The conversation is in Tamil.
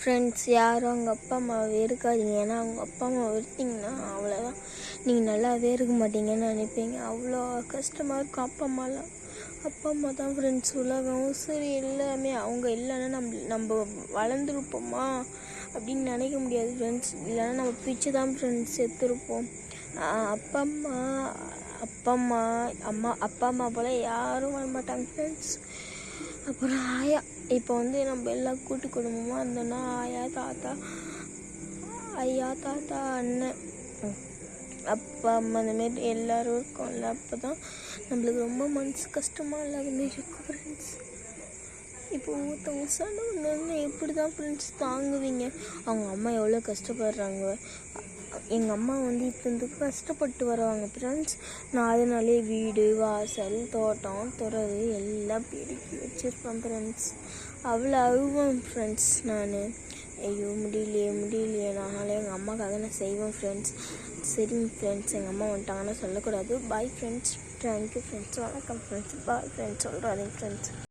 ஃப்ரெண்ட்ஸ், யாரும் அவங்க அப்பா அம்மாவை வெறுக்காதீங்க. ஏன்னா அவங்க அப்பா அம்மாவை வெறுத்தீங்கன்னா அவ்வளோதான், நீங்கள் நல்லாவே இருக்க மாட்டீங்கன்னு நினைப்பீங்க. அவ்வளோ கஷ்டமாக இருக்கும். அப்பா அம்மா தான் ஃப்ரெண்ட்ஸ் உலகம். சரி, எல்லாமே அவங்க இல்லைன்னா நம்ம வளர்ந்துருப்போமா அப்படின்னு நினைக்க முடியாது ஃப்ரெண்ட்ஸ். இல்லைன்னா நம்ம பிச்சு தான் ஃப்ரெண்ட்ஸ் செத்துருப்போம். அப்பா அம்மா போல் யாரும் வர மாட்டாங்க ஃப்ரெண்ட்ஸ். அப்புறம் ஆயா, இப்போ நம்ம எல்லாம் கூட்டு குடும்பமாக இருந்தோன்னா ஆயா, தாத்தா, ஐயா, தாத்தா, அண்ணன், அப்பா அம்மா இந்தமாரி எல்லோரும் இருக்கோம்ல. அப்போ தான் நம்மளுக்கு ரொம்ப மனசு கஷ்டமாக இல்லாத மாரி இருக்கும் ஃப்ரெண்ட்ஸ். இப்போ ஒருத்தவங்க சண்டை ஒன்று எப்படி தான் ஃப்ரெண்ட்ஸ் தாங்குவீங்க? அவங்க அம்மா எவ்வளோ கஷ்டப்படுறாங்க. எங்கள் அம்மா இப்போ கஷ்டப்பட்டு வருவாங்க ஃப்ரெண்ட்ஸ். நான் அதனாலே வீடு வாசல் தோட்டம் துறவு எல்லாம் பெருக்கி வச்சுருப்பேன் ஃப்ரெண்ட்ஸ். அவ்வளோ அழுவேன் ஃப்ரெண்ட்ஸ். நான் ஐயோ முடியலையே நானாலே எங்கள் அம்மாக்காக நான் செய்வேன் ஃப்ரெண்ட்ஸ். சரிங்க ஃப்ரெண்ட்ஸ், எங்கள் அம்மா வந்துட்டாங்கன்னா சொல்லக்கூடாது. Bye friends. Thank you friends. வணக்கம் ஃப்ரெண்ட்ஸ். பாய் ஃப்ரெண்ட்ஸ் சொல்கிறாதீங்க ஃப்ரெண்ட்ஸ்.